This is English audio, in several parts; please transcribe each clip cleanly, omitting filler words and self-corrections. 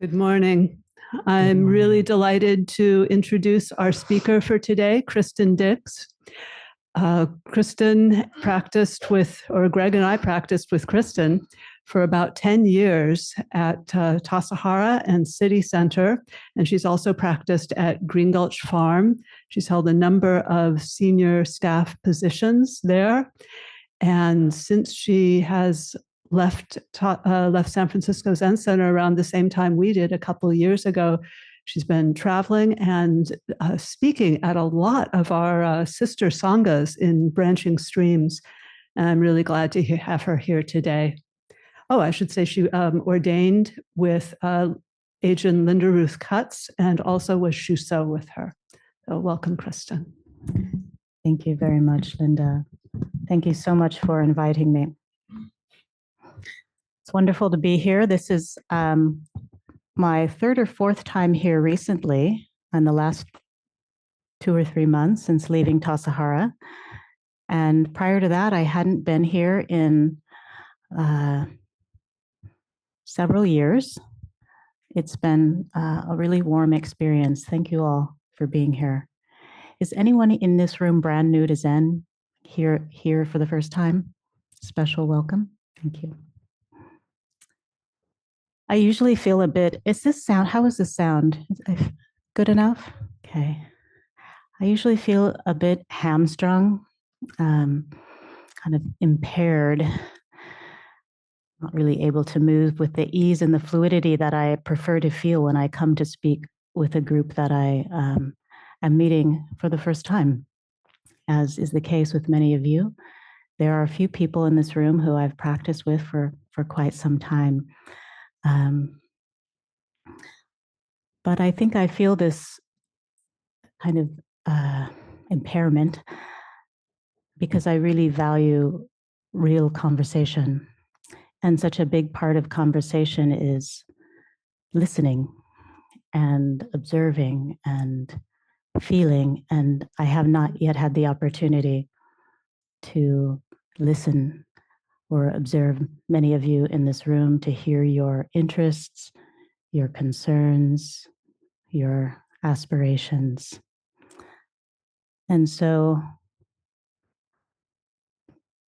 Good morning. I'm really delighted to introduce our speaker for today, Kristin Diggs. Kristin practiced with, or Greg and I practiced with Kristin for about 10 years at Tassajara and City Center, and she's also practiced at Green Gulch Farm. She's held a number of senior staff positions there, and since she has left San Francisco Zen Center around the same time we did a couple of years ago, she's been traveling and speaking at a lot of our sister sanghas in branching streams. And I'm really glad to have her here today. Oh, I should say she ordained with Ajahn Linda Ruth Cutts and also was Shuso with her. So welcome, Kristin. Thank you very much, Linda. Thank you so much for inviting me. It's wonderful to be here. This is my third or fourth time here recently in the last 2 or 3 months since leaving Tassajara. And prior to that, I hadn't been here in several years. It's been a really warm experience. Thank you all for being here. Is anyone in this room brand new to Zen here for the first time? Special welcome. Thank you. I usually feel a bit, is this sound, how is this sound? Good enough? Okay. I usually feel a bit hamstrung, kind of impaired, not really able to move with the ease and the fluidity that I prefer to feel when I come to speak with a group that I am meeting for the first time, as is the case with many of you. There are a few people in this room who I've practiced with for quite some time. But I think I feel this kind of impairment because I really value real conversation. And such a big part of conversation is listening and observing and feeling. And I have not yet had the opportunity to listen or observe many of you in this room, to hear your interests, your concerns, your aspirations. And so,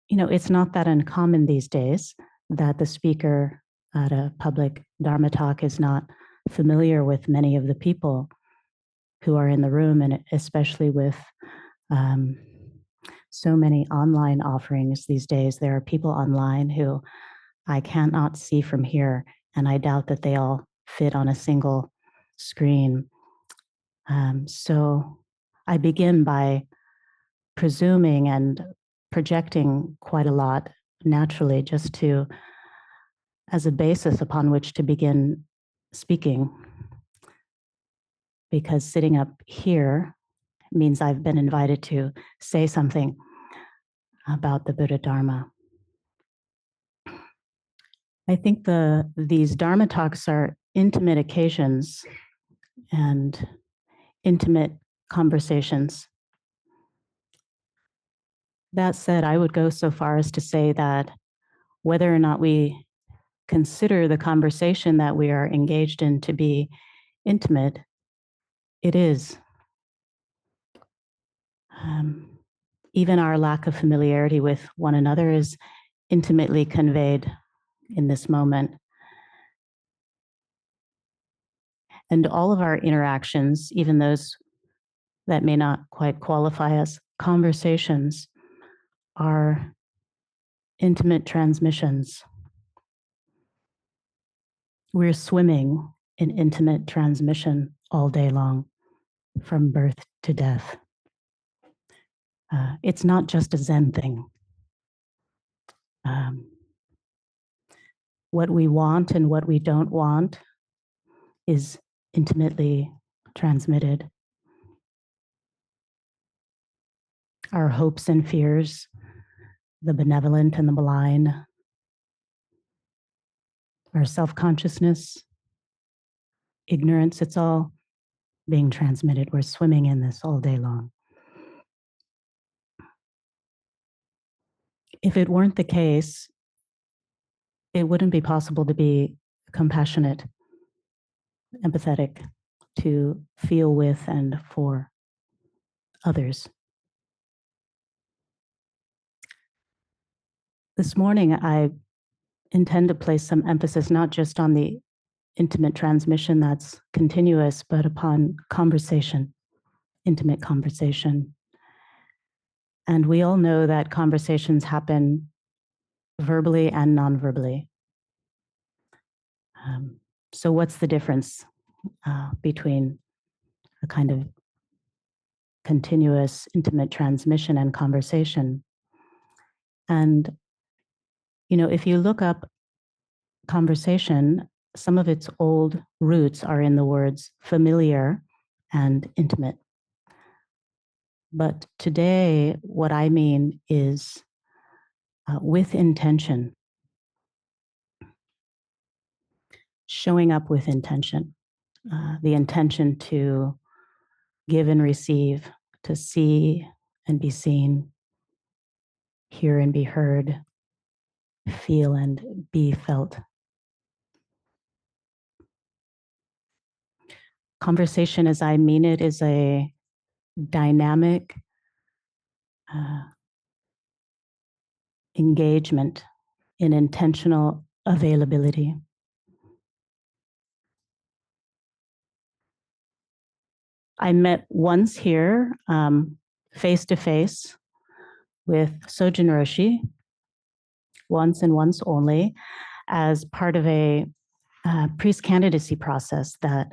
it's not that uncommon these days that the speaker at a public Dharma talk is not familiar with many of the people who are in the room, and especially with so many online offerings these days. There are people online who I cannot see from here, and I doubt that they all fit on a single screen. So I begin by presuming and projecting quite a lot naturally, just as a basis upon which to begin speaking. Because sitting up here means I've been invited to say something about the Buddha Dharma. I think these Dharma talks are intimate occasions and intimate conversations. That said, I would go so far as to say that whether or not we consider the conversation that we are engaged in to be intimate, it is. Even our lack of familiarity with one another is intimately conveyed in this moment. And all of our interactions, even those that may not quite qualify as conversations, are intimate transmissions. We're swimming in intimate transmission all day long, from birth to death. It's not just a Zen thing. What we want and what we don't want is intimately transmitted. Our hopes and fears, the benevolent and the malign, our self-consciousness, ignorance, it's all being transmitted. We're swimming in this all day long. If it weren't the case, it wouldn't be possible to be compassionate empathetic, to feel with and for others. This morning, I intend to place some emphasis not just on the intimate transmission that's continuous, but upon conversation, intimate conversation. And we all know that conversations happen verbally and non-verbally. So what's the difference between a kind of continuous intimate transmission and conversation? And, you know, if you look up conversation, some of its old roots are in the words familiar and intimate. But today, what I mean is with intention, showing up with intention, the intention to give and receive, to see and be seen, hear and be heard, feel and be felt. Conversation, as I mean it, is a dynamic engagement in intentional availability. I met once here, face to face, with Sojin Roshi, once and once only, as part of a priest candidacy process that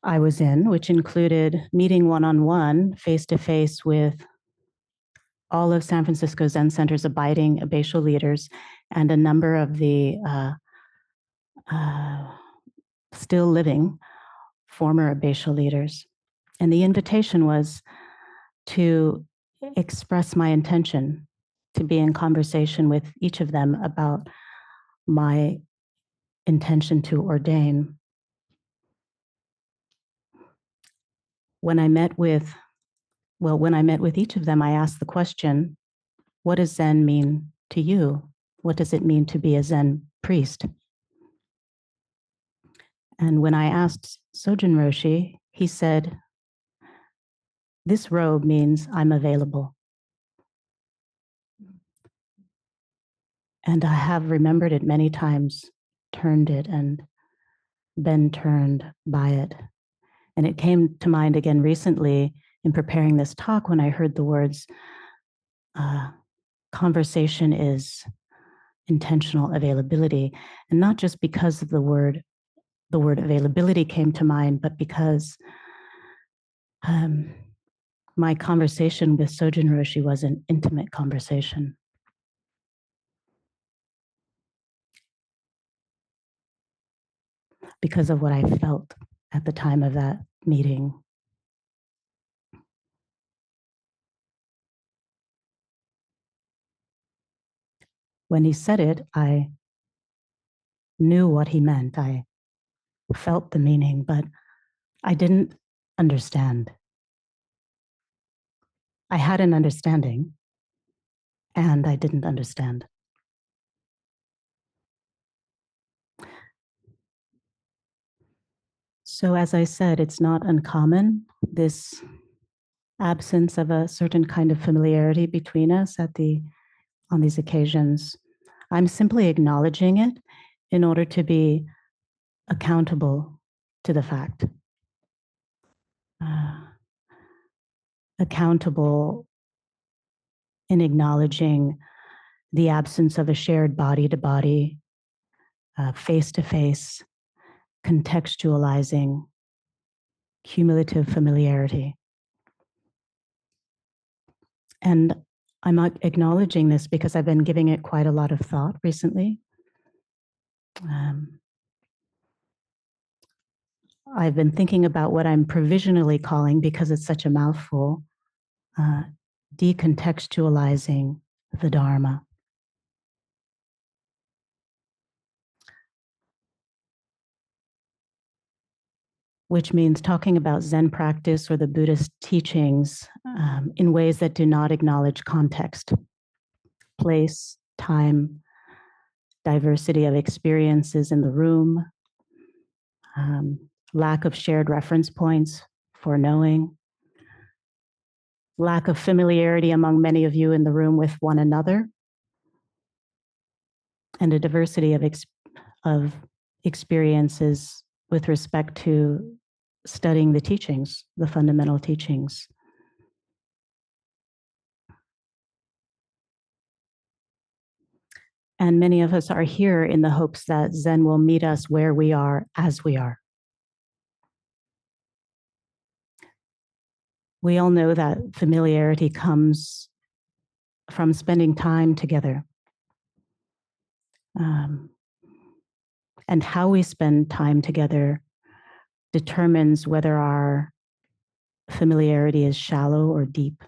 I was in, which included meeting one-on-one, face-to-face with all of San Francisco Zen Center's abiding abbatial leaders and a number of the still living former abbatial leaders. And the invitation was to express my intention to be in conversation with each of them about my intention to ordain. When I met with each of them, I asked the question, what does Zen mean to you? What does it mean to be a Zen priest? And when I asked Sojin Roshi, he said, this robe means I'm available. And I have remembered it many times, turned it and been turned by it. And it came to mind again recently in preparing this talk when I heard the words, conversation is intentional availability. And not just because of the word availability came to mind, but because my conversation with Sojin Roshi was an intimate conversation. Because of what I felt at the time of that meeting. When he said it, I knew what he meant. I felt the meaning, but I didn't understand. I had an understanding, and I didn't understand. So as I said, it's not uncommon, this absence of a certain kind of familiarity between us on these occasions. I'm simply acknowledging it in order to be accountable to the fact. Accountable in acknowledging the absence of a shared body-to-body, face-to-face, contextualizing, cumulative familiarity. And I'm acknowledging this because I've been giving it quite a lot of thought recently. I've been thinking about what I'm provisionally calling, because it's such a mouthful, decontextualizing the Dharma. Which means talking about Zen practice or the Buddhist teachings in ways that do not acknowledge context, place, time, diversity of experiences in the room, lack of shared reference points for knowing, lack of familiarity among many of you in the room with one another, and a diversity of experiences with respect to studying the teachings, the fundamental teachings. And many of us are here in the hopes that Zen will meet us where we are as we are. We all know that familiarity comes from spending time together. And how we spend time together determines whether our familiarity is shallow or deep.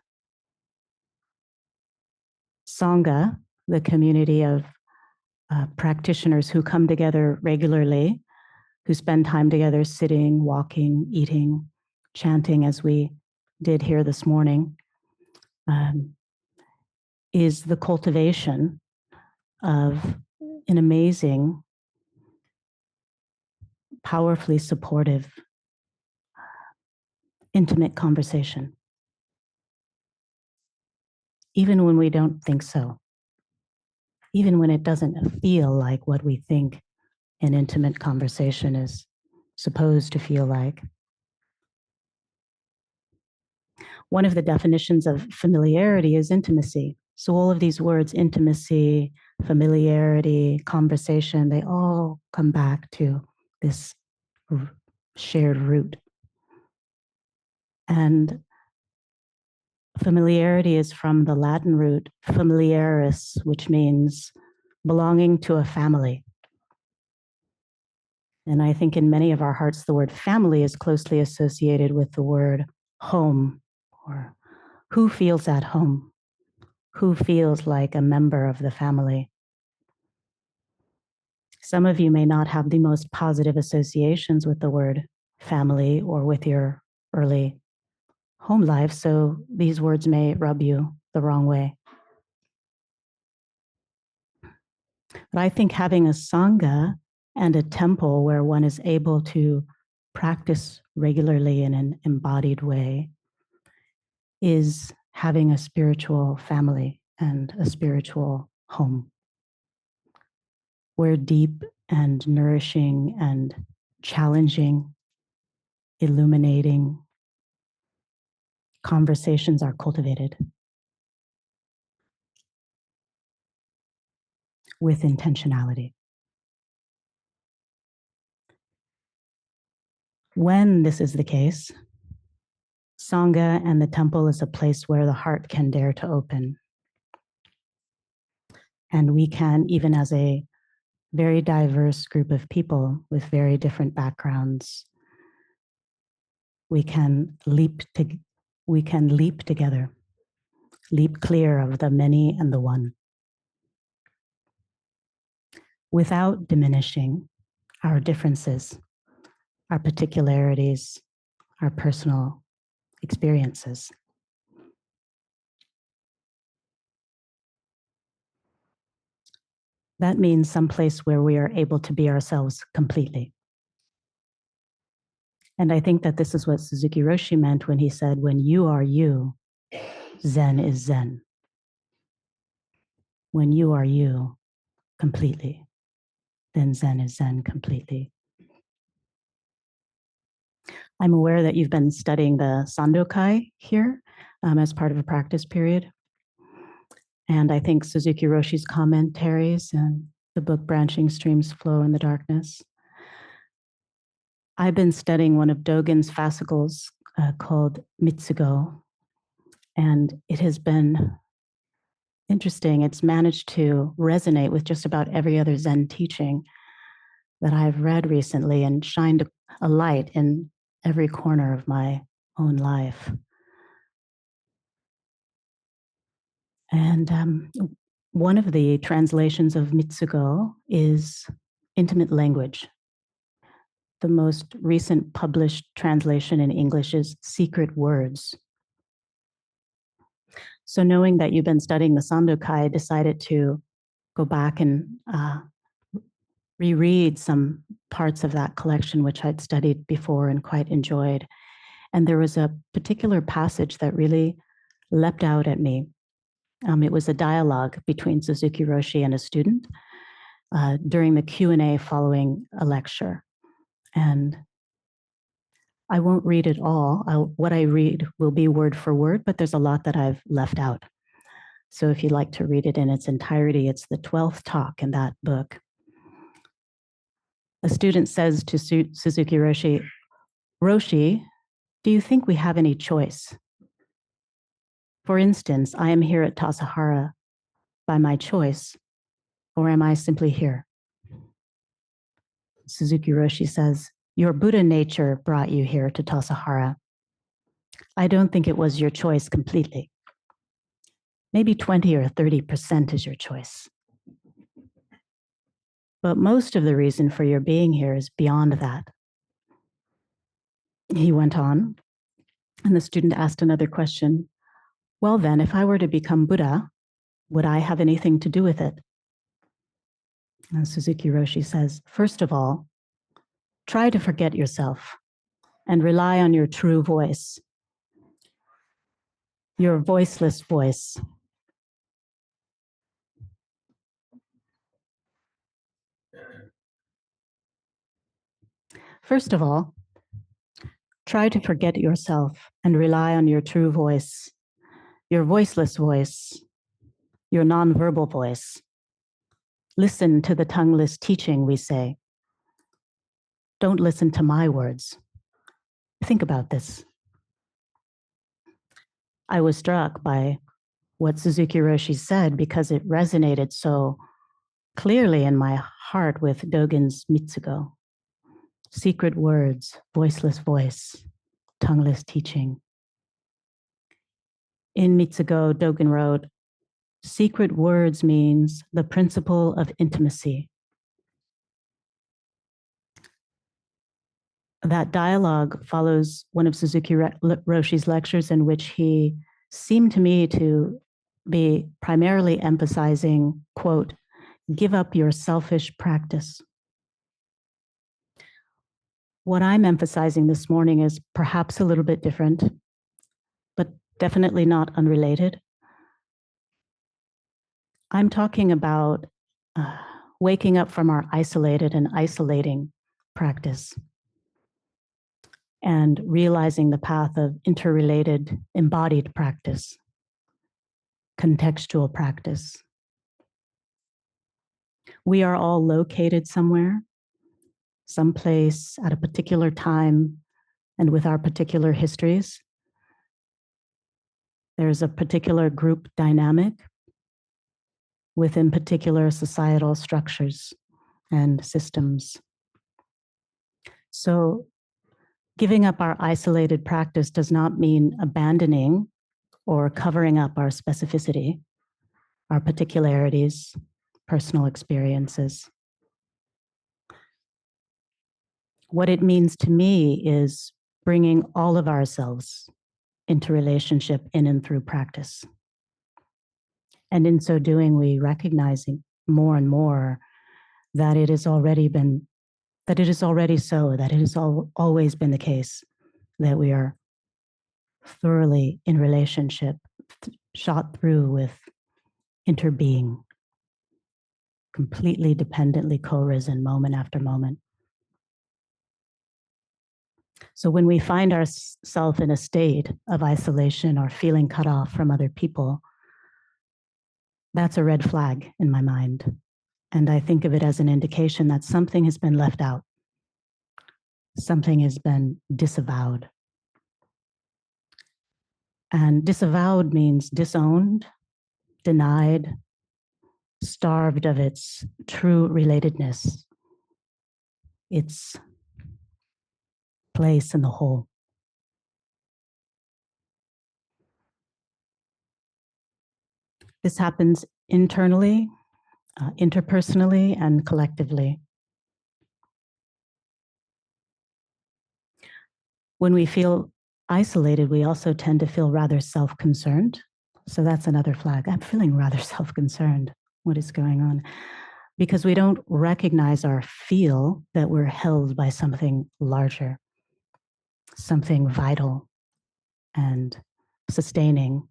Sangha, the community of practitioners who come together regularly, who spend time together sitting, walking, eating, chanting, as we did here this morning, is the cultivation of an amazing, powerfully supportive, intimate conversation. Even when we don't think so, even when it doesn't feel like what we think an intimate conversation is supposed to feel like. One of the definitions of familiarity is intimacy. So all of these words, intimacy, familiarity, conversation, they all come back to this shared root. And familiarity is from the Latin root familiaris, which means belonging to a family. And I think in many of our hearts, the word family is closely associated with the word home, or who feels at home, who feels like a member of the family. Some of you may not have the most positive associations with the word family or with your early home life, so these words may rub you the wrong way. But I think having a sangha and a temple where one is able to practice regularly in an embodied way is having a spiritual family and a spiritual home, where deep and nourishing and challenging, illuminating conversations are cultivated with intentionality. When this is the case, Sangha and the temple is a place where the heart can dare to open. And we can, even as a very diverse group of people with very different backgrounds, we can leap together, leap clear of the many and the one, without diminishing our differences, our particularities, our personal experiences. That means someplace where we are able to be ourselves completely. And I think that this is what Suzuki Roshi meant when he said, when you are you, Zen is Zen. When you are you completely, then Zen is Zen completely. I'm aware that you've been studying the Sandokai here as part of a practice period. And I think Suzuki Roshi's commentaries and the book Branching Streams Flow in the Darkness. I've been studying one of Dogen's fascicles called Mitsugo, and it has been interesting. It's managed to resonate with just about every other Zen teaching that I've read recently and shined a light in every corner of my own life. And one of the translations of Mitsugo is intimate language. The most recent published translation in English is secret words. So knowing that you've been studying the Sandokai, I decided to go back and reread some parts of that collection, which I'd studied before and quite enjoyed. And there was a particular passage that really leapt out at me. It was a dialogue between Suzuki Roshi and a student during the Q&A following a lecture. And I won't read it all. What I read will be word for word, but there's a lot that I've left out. So if you'd like to read it in its entirety, it's the 12th talk in that book. A student says to Suzuki Roshi, "Roshi, do you think we have any choice? For instance, I am here at Tassajara by my choice, or am I simply here?" Suzuki Roshi says, "Your Buddha nature brought you here to Tassajara. I don't think it was your choice completely. Maybe 20 or 30% is your choice. But most of the reason for your being here is beyond that." He went on, and the student asked another question. "Well, then, if I were to become Buddha, would I have anything to do with it?" And Suzuki Roshi says, "First of all, try to forget yourself and rely on your true voice, your voiceless voice. First of all, try to forget yourself and rely on your true voice, your voiceless voice, your nonverbal voice. Listen to the tongueless teaching, we say. Don't listen to my words. Think about this." I was struck by what Suzuki Roshi said because it resonated so clearly in my heart with Dogen's Mitsugo. Secret words, voiceless voice, tongueless teaching. In Mitsugo, Dogen wrote, "Secret words means the principle of intimacy." That dialogue follows one of Suzuki Roshi's lectures in which he seemed to me to be primarily emphasizing, quote, "Give up your selfish practice." What I'm emphasizing this morning is perhaps a little bit different, but definitely not unrelated. I'm talking about waking up from our isolated and isolating practice and realizing the path of interrelated embodied practice, contextual practice. We are all located somewhere, someplace at a particular time and with our particular histories. There's a particular group dynamic within particular societal structures and systems. So giving up our isolated practice does not mean abandoning or covering up our specificity, our particularities, personal experiences. What it means to me is bringing all of ourselves into relationship in and through practice. And in so doing, we recognizing more and more that it has already been, that it is already so, that it has always been the case, that we are thoroughly in relationship, shot through with interbeing, completely dependently co-risen moment after moment. So when we find ourselves in a state of isolation or feeling cut off from other people, that's a red flag in my mind. And I think of it as an indication that something has been left out. Something has been disavowed. And disavowed means disowned, denied, starved of its true relatedness, its place in the whole. This happens internally, interpersonally, and collectively. When we feel isolated, we also tend to feel rather self-concerned. So that's another flag. I'm feeling rather self-concerned. What is going on? because we don't recognize or feel that we're held by something larger, something vital and sustaining,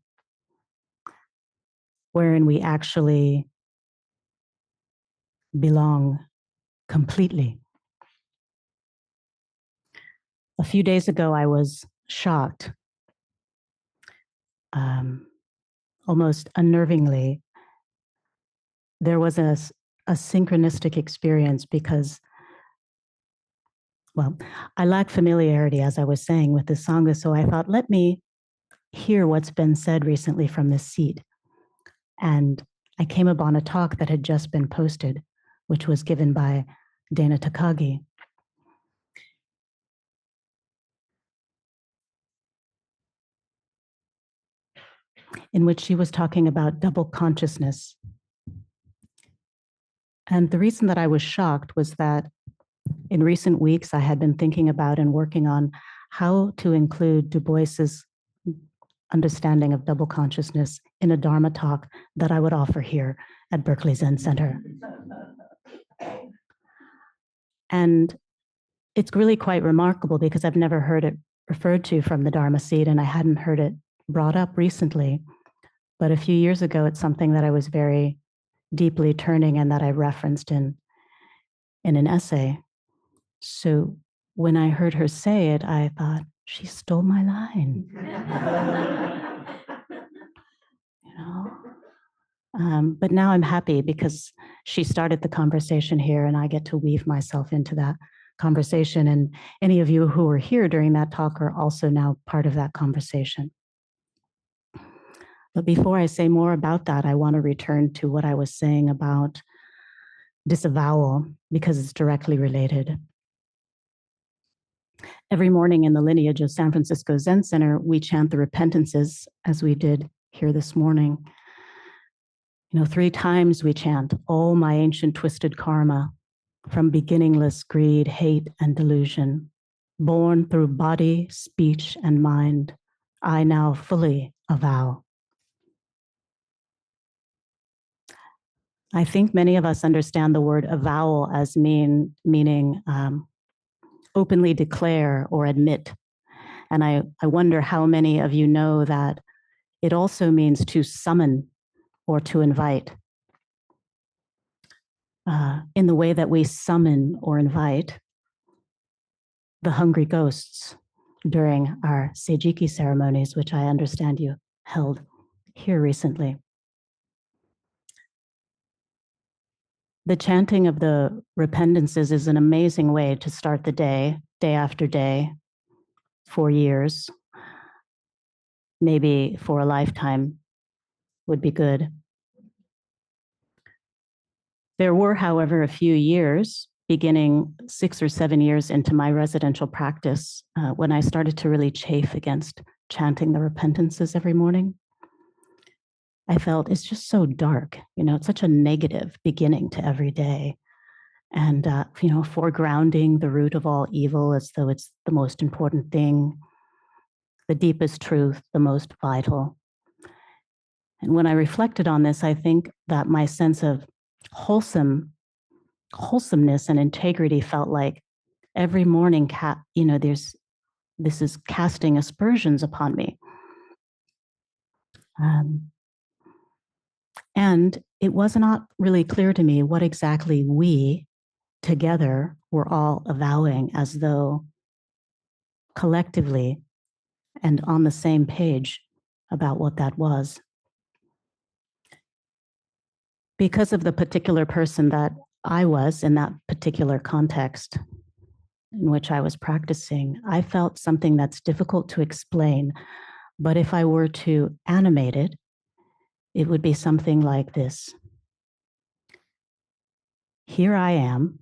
wherein we actually belong completely. A few days ago, I was shocked, almost unnervingly. There was a synchronistic experience because, well, I lack familiarity, as I was saying, with the Sangha, so I thought, let me hear what's been said recently from this seat. And I came upon a talk that had just been posted, which was given by Dana Takagi. In which she was talking about double consciousness. And the reason that I was shocked was that in recent weeks, I had been thinking about and working on how to include Du Bois's understanding of double consciousness in a Dharma talk that I would offer here at Berkeley Zen Center. And it's really quite remarkable because I've never heard it referred to from the Dharma seat, and I hadn't heard it brought up recently. But a few years ago, it's something that I was very deeply turning and that I referenced in an essay. So when I heard her say it, I thought, she stole my line. You know? But now I'm happy because she started the conversation here and I get to weave myself into that conversation. And any of you who were here during that talk are also now part of that conversation. But before I say more about that, I want to return to what I was saying about disavowal because it's directly related. Every morning in the lineage of San Francisco Zen Center, we chant the repentances as we did here this morning. 3 times we chant, all my ancient twisted karma, from beginningless greed, hate, and delusion, born through body, speech, and mind, I now fully avow. I think many of us understand the word avowal as meaning openly declare or admit. And I wonder how many of you know that it also means to summon or to invite. In the way that we summon or invite the hungry ghosts during our Seijiki ceremonies, which I understand you held here recently. The chanting of the repentances is an amazing way to start the day, day after day, for years. Maybe for a lifetime would be good. There were, however, a few years, beginning 6 or 7 years into my residential practice, when I started to really chafe against chanting the repentances every morning. I felt it's just so dark, it's such a negative beginning to every day. And, foregrounding the root of all evil as though it's the most important thing, the deepest truth, the most vital. And when I reflected on this, I think that my sense of wholesomeness and integrity felt like every morning, this is casting aspersions upon me. And it was not really clear to me what exactly we together were all avowing, as though collectively and on the same page about what that was. Because of the particular person that I was in that particular context in which I was practicing, I felt something that's difficult to explain. But if I were to animate it, it would be something like this. Here I am,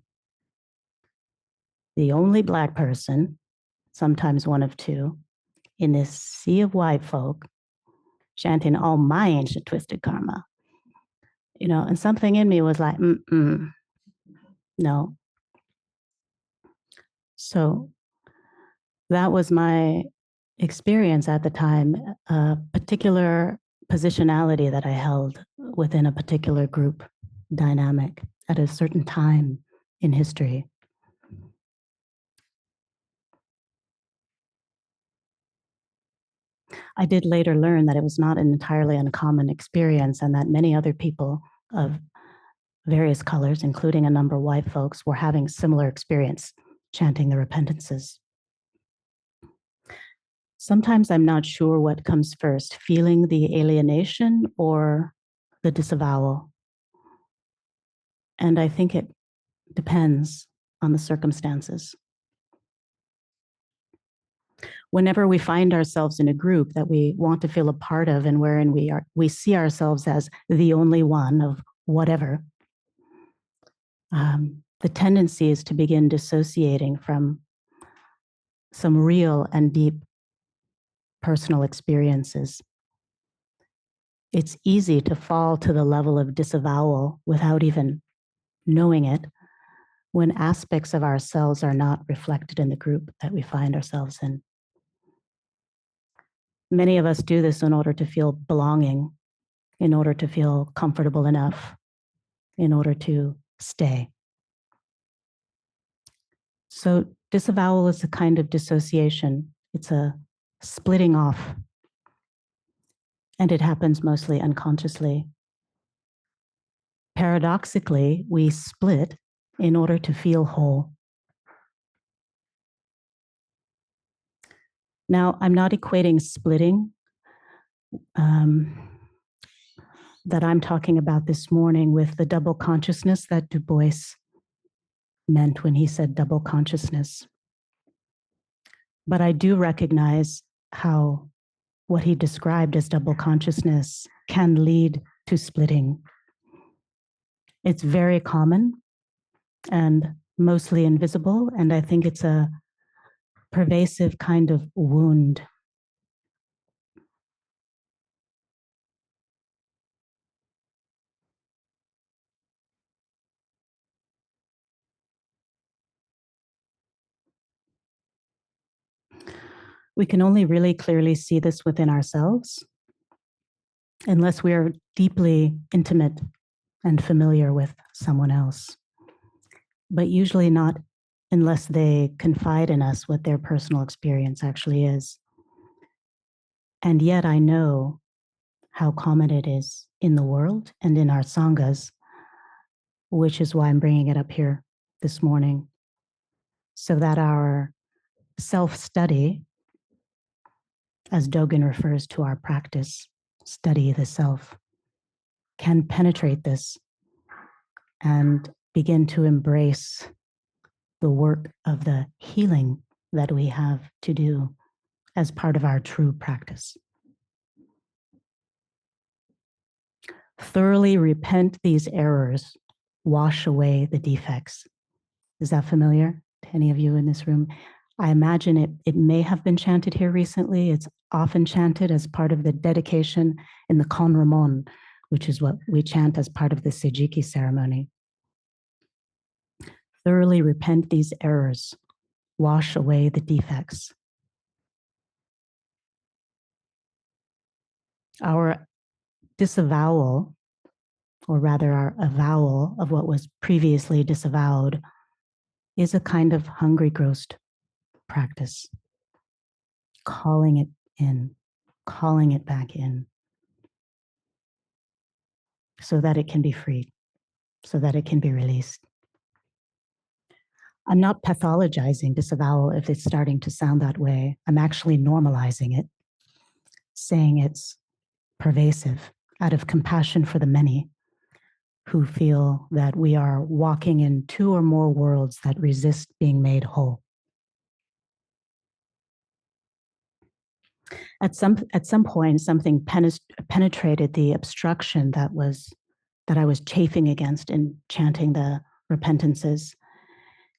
the only Black person, sometimes one of two, in this sea of white folk, chanting all my ancient twisted karma. And something in me was like, no. So that was my experience at the time, a particular positionality that I held within a particular group dynamic at a certain time in history. I did later learn that it was not an entirely uncommon experience and that many other people of various colors, including a number of white folks, were having similar experience chanting the repentances. Sometimes I'm not sure what comes first, feeling the alienation or the disavowal. And I think it depends on the circumstances. Whenever we find ourselves in a group that we want to feel a part of and wherein we see ourselves as the only one of whatever, the tendency is to begin dissociating from some real and deep personal experiences. It's easy to fall to the level of disavowal without even knowing it when aspects of ourselves are not reflected in the group that we find ourselves in. Many of us do this in order to feel belonging, in order to feel comfortable enough, in order to stay. So disavowal is a kind of dissociation. It's a splitting off. And it happens mostly unconsciously. Paradoxically, we split in order to feel whole. Now, I'm not equating splitting that I'm talking about this morning with the double consciousness that Du Bois meant when he said double consciousness. But I do recognize how what he described as double consciousness can lead to splitting. It's very common and mostly invisible, and I think it's a pervasive kind of wound. We can only really clearly see this within ourselves unless we are deeply intimate and familiar with someone else, but usually not unless they confide in us what their personal experience actually is. And yet I know how common it is in the world and in our sanghas, which is why I'm bringing it up here this morning, so that our self-study, as Dogen refers to our practice, study the self, can penetrate this and begin to embrace the work of the healing that we have to do as part of our true practice. Thoroughly repent these errors, wash away the defects. Is that familiar to any of you in this room? I imagine it may have been chanted here recently. It's often chanted as part of the dedication in the Konramon, which is what we chant as part of the Sejiki ceremony. Thoroughly repent these errors, wash away the defects. Our disavowal, or rather our avowal of what was previously disavowed, is a kind of hungry ghost practice, calling it in, calling it back in, so that it can be freed, so that it can be released. I'm not pathologizing disavowal if it's starting to sound that way. I'm actually normalizing it, saying it's pervasive out of compassion for the many who feel that we are walking in two or more worlds that resist being made whole. At some point, something penetrated the obstruction that I was chafing against in chanting the repentances.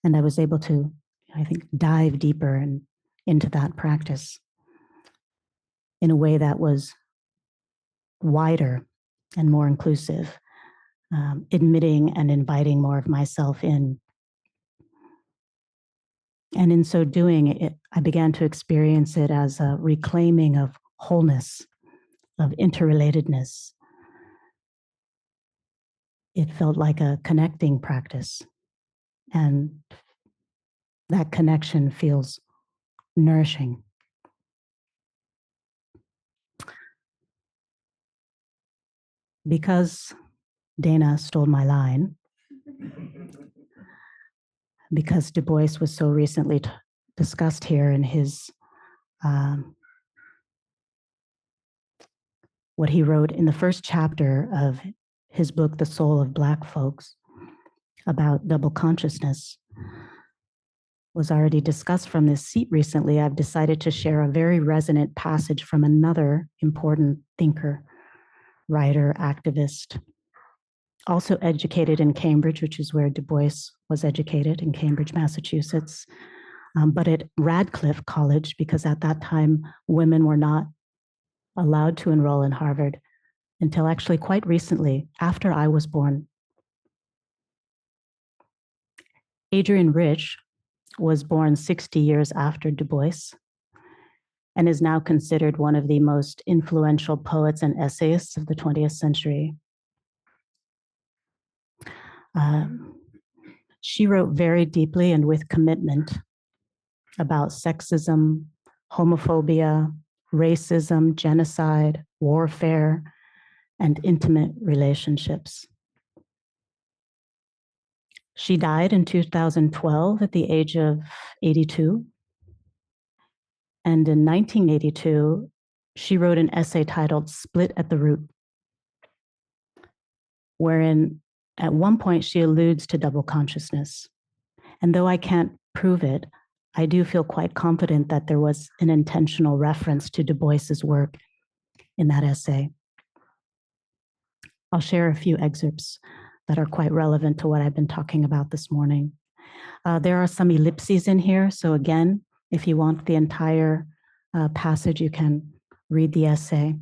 And I was able to, I think, dive deeper into that practice in a way that was wider and more inclusive, admitting and inviting more of myself in. And in so doing, I began to experience it as a reclaiming of wholeness, of interrelatedness, it felt like a connecting practice. And that connection feels nourishing. Because Dana stole my line, because Du Bois was so recently discussed here in his what he wrote in the first chapter of his book, The Soul of Black Folks, about double consciousness, was already discussed from this seat recently. I've decided to share a very resonant passage from another important thinker, writer, activist, also educated in Cambridge, which is where Du Bois was educated, in Cambridge, Massachusetts, but at Radcliffe College, because at that time, women were not allowed to enroll in Harvard until actually quite recently, after I was born. Adrienne Rich was born 60 years after Du Bois and is now considered one of the most influential poets and essayists of the 20th century. She wrote very deeply and with commitment about sexism, homophobia, racism, genocide, warfare, and intimate relationships. She died in 2012 at the age of 82. And in 1982, she wrote an essay titled Split at the Root, wherein at one point she alludes to double consciousness. And though I can't prove it, I do feel quite confident that there was an intentional reference to Du Bois's work in that essay. I'll share a few excerpts that are quite relevant to what I've been talking about this morning. There are some ellipses in here. So again, if you want the entire passage, you can read the essay.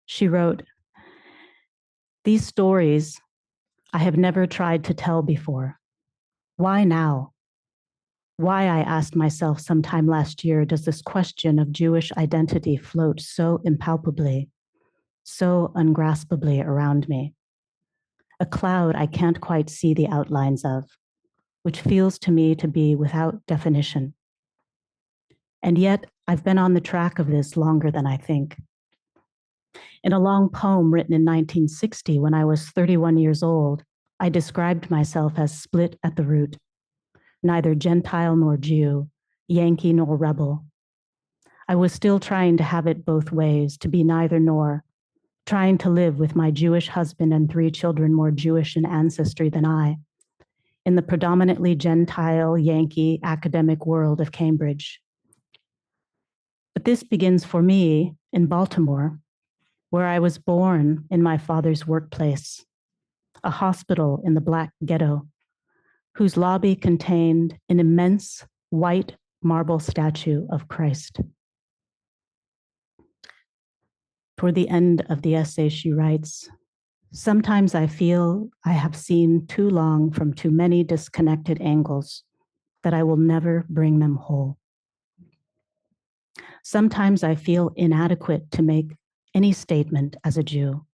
She wrote, "These stories I have never tried to tell before. Why now? Why, I asked myself sometime last year, does this question of Jewish identity float so impalpably, so ungraspably around me? A cloud I can't quite see the outlines of, which feels to me to be without definition. And yet I've been on the track of this longer than I think. In a long poem written in 1960, when I was 31 years old, I described myself as split at the root, neither Gentile nor Jew, Yankee nor rebel. I was still trying to have it both ways, to be neither nor, trying to live with my Jewish husband and 3 children more Jewish in ancestry than I, in the predominantly Gentile, Yankee academic world of Cambridge. But this begins for me in Baltimore, where I was born in my father's workplace, a hospital in the Black ghetto, whose lobby contained an immense white marble statue of Christ. Toward the end of the essay, she writes, "Sometimes I feel I have seen too long from too many disconnected angles that I will never bring them whole. Sometimes I feel inadequate to make any statement as a Jew.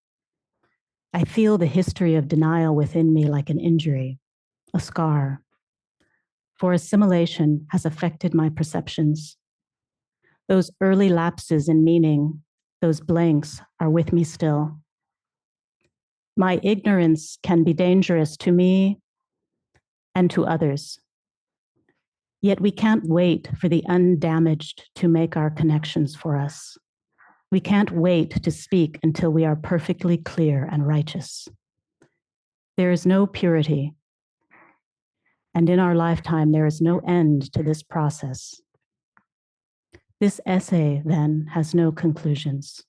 I feel the history of denial within me like an injury, a scar, for assimilation has affected my perceptions. Those early lapses in meaning, those blanks are with me still. My ignorance can be dangerous to me and to others. Yet we can't wait for the undamaged to make our connections for us. We can't wait to speak until we are perfectly clear and righteous. There is no purity, and in our lifetime, there is no end to this process. This essay, then, has no conclusions.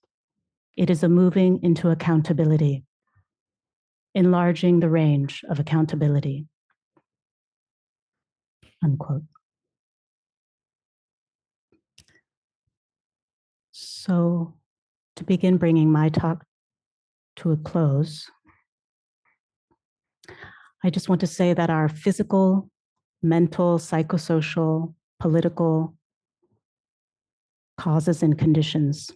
It is a moving into accountability, enlarging the range of accountability." Unquote. So, to begin bringing my talk to a close, I just want to say that our physical, mental, psychosocial, political causes and conditions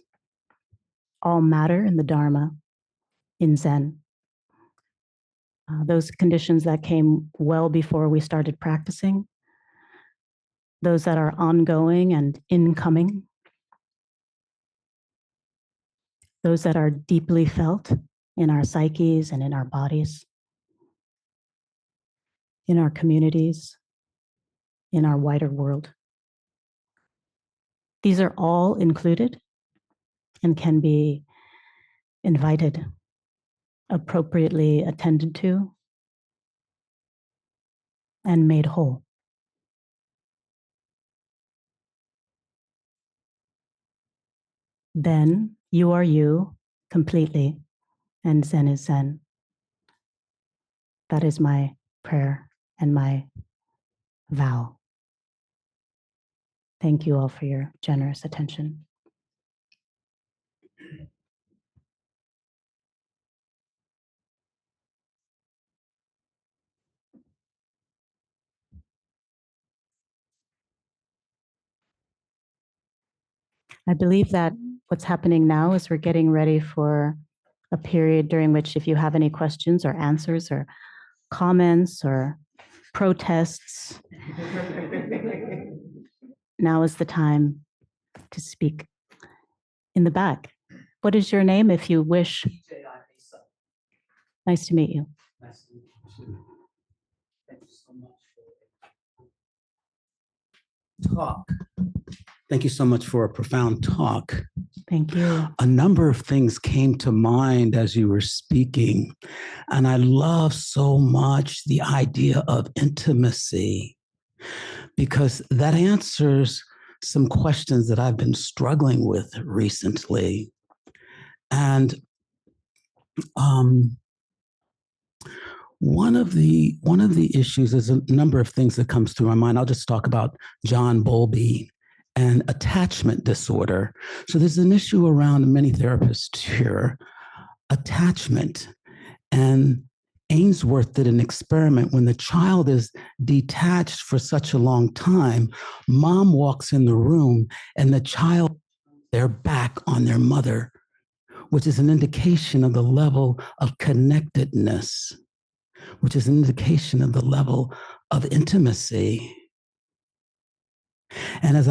all matter in the Dharma, in Zen. those conditions that came well before we started practicing, those that are ongoing and incoming, those that are deeply felt in our psyches and in our bodies, in our communities, in our wider world. These are all included and can be invited, appropriately attended to, and made whole. Then you are you completely, and Zen is Zen. That is my prayer and my vow. Thank you all for your generous attention. I believe that what's happening now is we're getting ready for a period during which, if you have any questions or answers or comments or protests, now is the time to speak. In the back, what is your name, if you wish? Nice to meet you. Nice to meet you. Thank you so much for talk. Thank you so much for a profound talk. Thank you. A number of things came to mind as you were speaking, and I love so much the idea of intimacy, because that answers some questions that I've been struggling with recently. And one of the issues is a number of things that comes through my mind. I'll just talk about John Bowlby and attachment disorder. So there's an issue around many therapists here, attachment. And Ainsworth did an experiment. When the child is detached for such a long time, mom walks in the room and the child, they're back on their mother, which is an indication of the level of connectedness, which is an indication of the level of intimacy. And as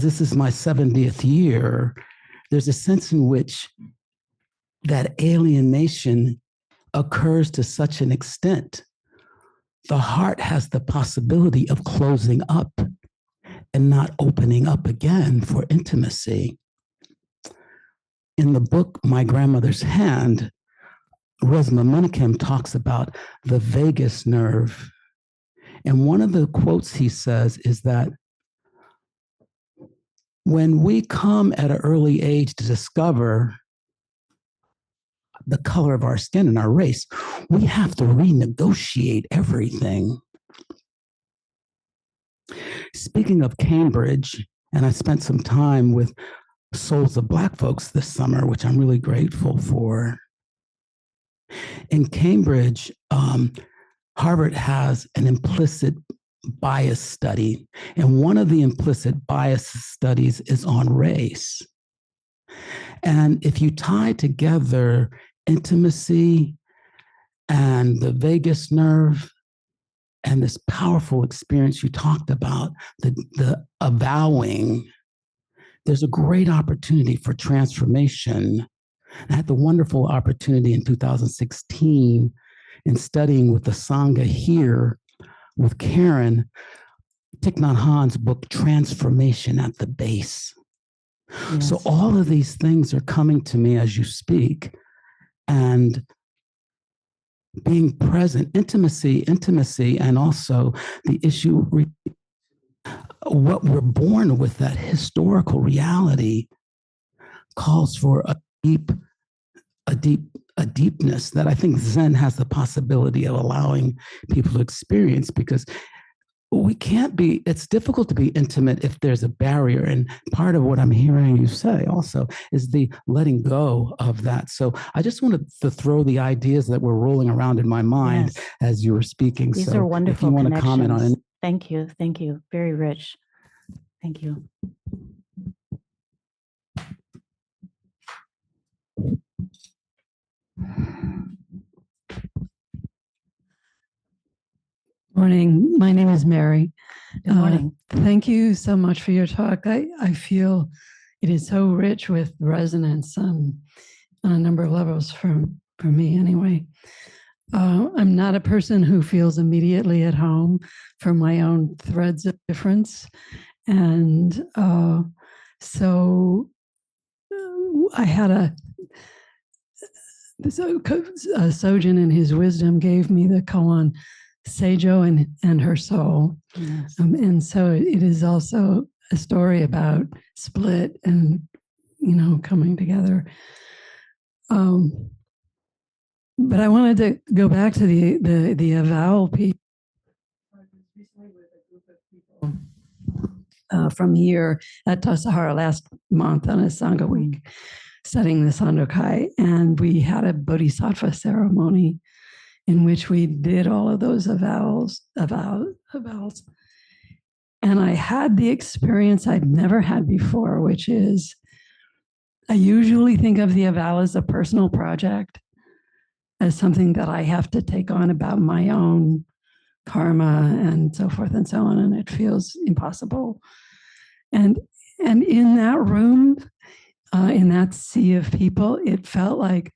this is my 70th year, there's a sense in which that alienation occurs to such an extent. The heart has the possibility of closing up and not opening up again for intimacy. In the book, My Grandmother's Hand, Resmaa Menakem talks about the vagus nerve. And one of the quotes he says is that when we come at an early age to discover the color of our skin and our race, we have to renegotiate everything. Speaking of Cambridge, and I spent some time with Souls of Black folks this summer, which I'm really grateful for. In Cambridge, Harvard has an implicit bias study, and one of the implicit bias studies is on race. And if you tie together intimacy and the vagus nerve and this powerful experience you talked about, the avowing, there's a great opportunity for transformation. I had the wonderful opportunity in 2016 in studying with the Sangha here with Karen, Thich Nhat Hanh's book, Transformation at the Base. Yes. So all of these things are coming to me as you speak, and being present, intimacy, and also the issue, what we're born with, that historical reality calls for a deepness that I think Zen has the possibility of allowing people to experience, because it's difficult to be intimate if there's a barrier. And part of what I'm hearing you say also is the letting go of that. So I just wanted to throw the ideas that were rolling around in my mind as you were speaking. These are wonderful if you want to comment on it. Thank you. Thank you. Very rich. Thank you. Morning. My name is Mary. Good morning. Thank you so much for your talk. I feel it is so rich with resonance on a number of levels for me anyway. I'm not a person who feels immediately at home for my own threads of difference. And so I had a Sojin in his wisdom gave me the koan Seijo and her soul. Yes. And so it is also a story about split and, coming together. But I wanted to go back to the avowal piece. From here at Tassajara last month on a Sangha week, studying the Sandokai, and we had a bodhisattva ceremony in which we did all of those avowals. And I had the experience I'd never had before, which is I usually think of the avowal as a personal project, as something that I have to take on about my own karma and so forth and so on, and it feels impossible. And in that room, in that sea of people, it felt like,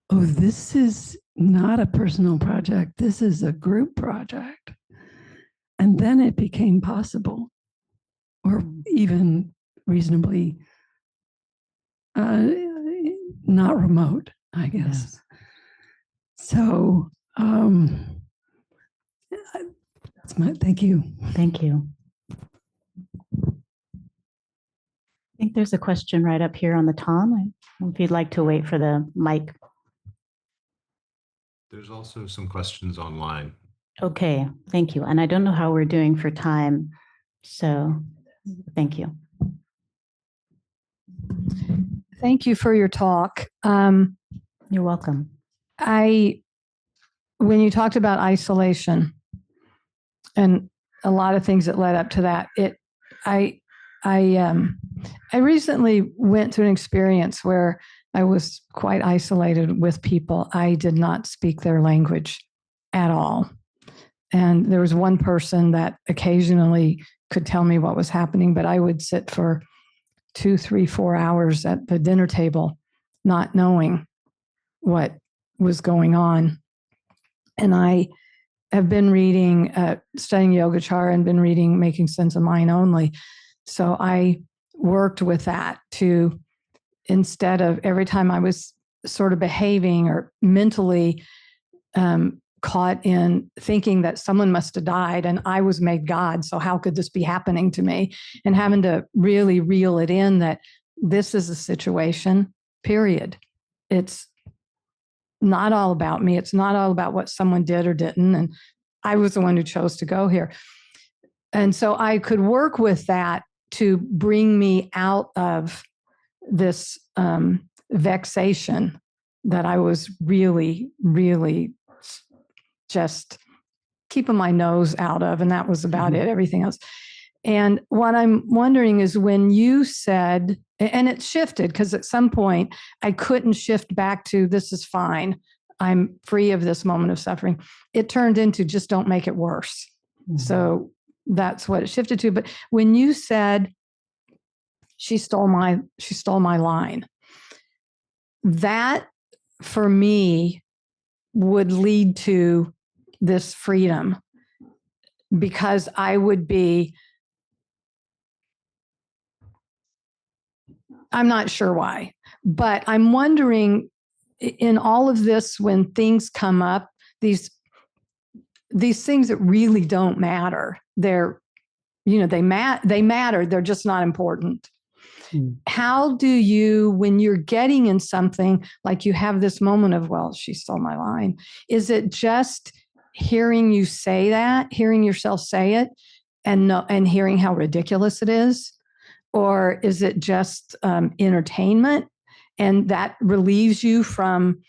oh, this is not a personal project. This is a group project. And then it became possible, or even reasonably not remote, I guess. Yes. So that's my thank you. Thank you. I think there's a question right up here on the tom. If you'd like to wait for the mic. There's also some questions online. Okay, thank you. And I don't know how we're doing for time, so thank you. Thank you for your talk. You're welcome. When you talked about isolation and a lot of things that led up to that, I recently went through an experience where I was quite isolated with people. I did not speak their language at all. And there was one person that occasionally could tell me what was happening, but I would sit for 2, 3, 4 hours at the dinner table, not knowing what was going on. And I have been reading, studying Yogacara and been reading Making Sense of Mind Only. So I worked with that to, instead of every time I was sort of behaving or mentally caught in thinking that someone must have died and I was made God, so how could this be happening to me? And having to really reel it in that this is a situation, period. It's not all about me. It's not all about what someone did or didn't. And I was the one who chose to go here. And so I could work with that to bring me out of this vexation that I was really, really just keeping my nose out of. And that was about it, everything else. And what I'm wondering is when you said, and it shifted, because at some point I couldn't shift back to this is fine. I'm free of this moment of suffering. It turned into just don't make it worse. Mm-hmm. So that's what it shifted to. But when you said she stole my line, that for me would lead to this freedom, because I would be, I'm not sure why, but I'm wondering in all of this, when things come up, these things that really don't matter, they're, they matter, they're just not important. How do you, when you're getting in something like you have this moment of, well, she stole my line, is it just hearing you say that, hearing yourself say it and hearing how ridiculous it is? Or is it just entertainment and that relieves you from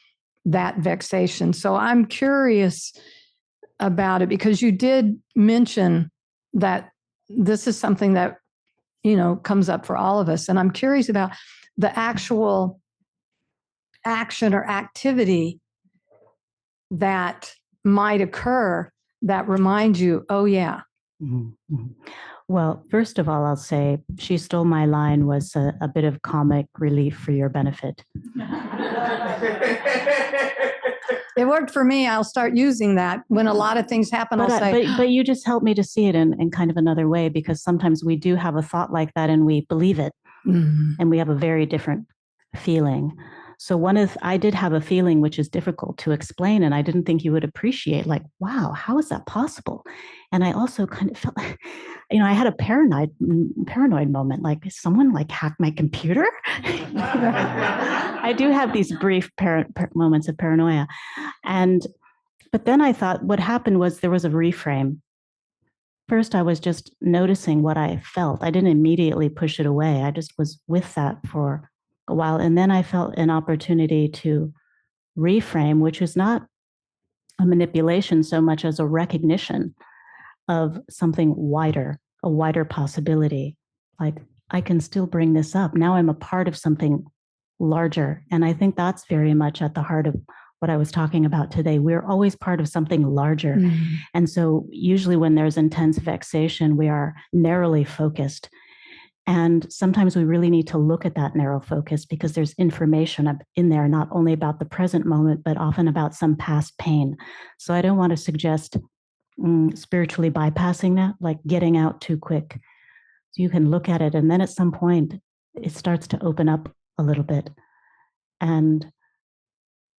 that vexation? So I'm curious about it, because you did mention that this is something that, comes up for all of us. And I'm curious about the actual action or activity that might occur that remind you, oh yeah. Well, first of all, I'll say She Stole My Line was a bit of comic relief for your benefit. It worked for me. I'll start using that when a lot of things happen. But you just helped me to see it in kind of another way, because sometimes we do have a thought like that and we believe it, and we have a very different feeling. So I did have a feeling which is difficult to explain, and I didn't think you would appreciate, like, wow, how is that possible? And I also kind of felt, I had a paranoid moment, like someone like hacked my computer. I do have these brief moments of paranoia. But then I thought what happened was there was a reframe. First, I was just noticing what I felt. I didn't immediately push it away. I just was with that for a while. And then I felt an opportunity to reframe, which is not a manipulation so much as a recognition of something wider, a wider possibility. Like, I can still bring this up. Now I'm a part of something larger. And I think that's very much at the heart of what I was talking about today. We're always part of something larger. And so usually when there's intense vexation, we are narrowly focused. And sometimes we really need to look at that narrow focus, because there's information in there, not only about the present moment, but often about some past pain. So I don't want to suggest spiritually bypassing that, like getting out too quick. So you can look at it, and then at some point it starts to open up a little bit. And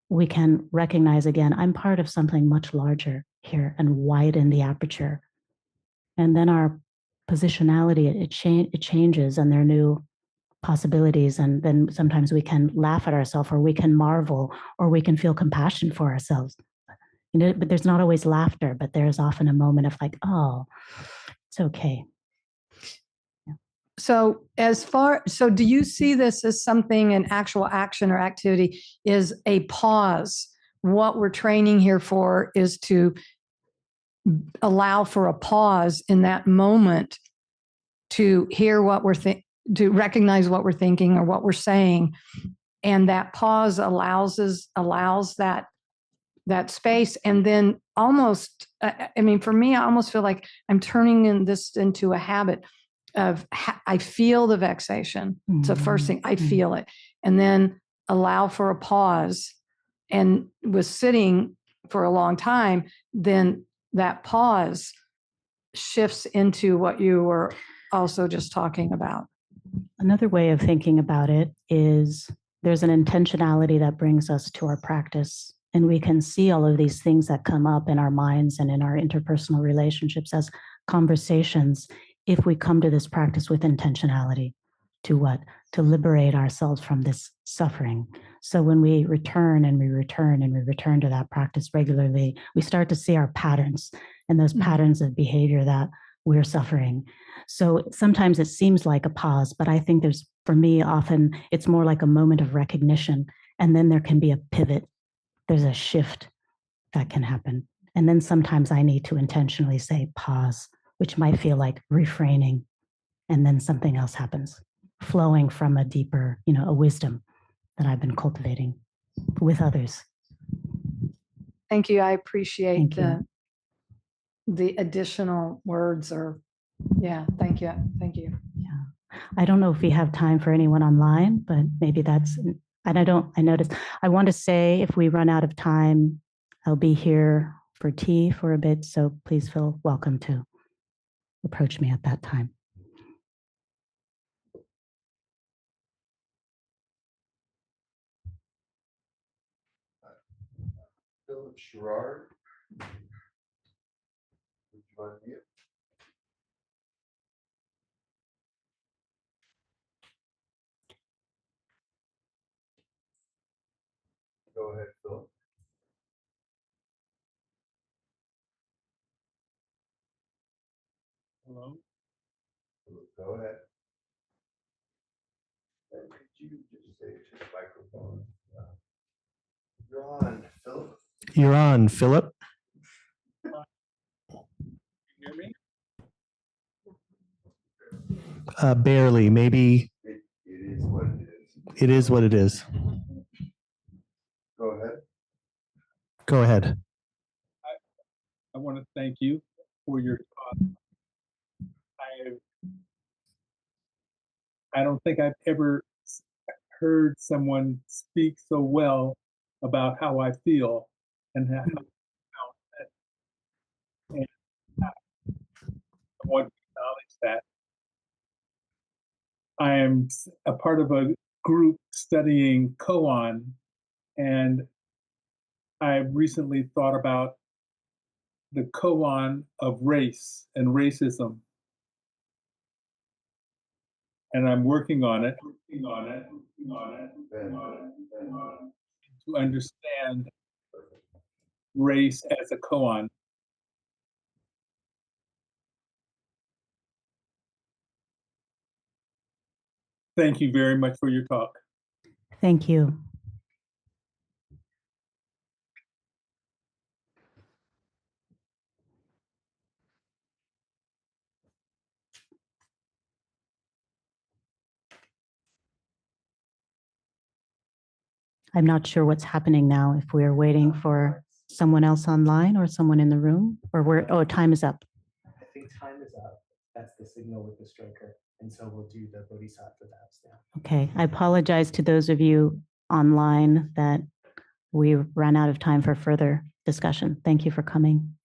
we can recognize again, I'm part of something much larger here, and widen the aperture. And then our positionality, it changes, and there are new possibilities. And then sometimes we can laugh at ourselves, or we can marvel, or we can feel compassion for ourselves. But there's not always laughter, but there's often a moment of like, oh, it's okay. So do you see this as something, an actual action or activity is a pause? What we're training here for is to allow for a pause in that moment to hear what to recognize what we're thinking or what we're saying. And that pause allows that space. And then almost, for me, I almost feel like I'm turning this into a habit of I feel the vexation. It's the first thing, I feel it. And then allow for a pause. And with sitting for a long time, then that pause shifts into what you were also just talking about. Another way of thinking about it is there's an intentionality that brings us to our practice. And we can see all of these things that come up in our minds and in our interpersonal relationships as conversations, if we come to this practice with intentionality. To what? To liberate ourselves from this suffering. So when we return and we return and we return to that practice regularly, we start to see our patterns and those patterns of behavior that we're suffering. So sometimes it seems like a pause, but I think for me, often it's more like a moment of recognition. And then there can be a pivot. There's a shift that can happen. And then sometimes I need to intentionally say pause, which might feel like refraining. And then something else happens, flowing from a deeper, a wisdom that I've been cultivating with others. Thank you. I appreciate Thank you. The additional words thank you. Thank you. Yeah. I don't know if we have time for anyone online, but maybe and I noticed, I want to say if we run out of time, I'll be here for tea for a bit. So please feel welcome to approach me at that time. Philip Sherrard. Would you unmute? Go ahead, Philip. Hello. Philip, go ahead. And could you just say to the microphone? You're on, Philip. You're on, Philip. Can you hear me? Barely, maybe. It is what it is. It is what it is. Go ahead. Go ahead. I want to thank you for your talk. I don't think I've ever heard someone speak so well about how I feel and how I felt. And I want to acknowledge that. I am a part of a group studying koan, and I recently thought about the koan of race and racism. And I'm working on it to understand race as a koan. Thank you very much for your talk. Thank you. I'm not sure what's happening now, if we're waiting for someone else online or someone in the room, or oh, time is up. I think time is up. That's the signal with the striker. And so we'll do the Bodhisattva vows now. Okay, I apologize to those of you online that we ran out of time for further discussion. Thank you for coming.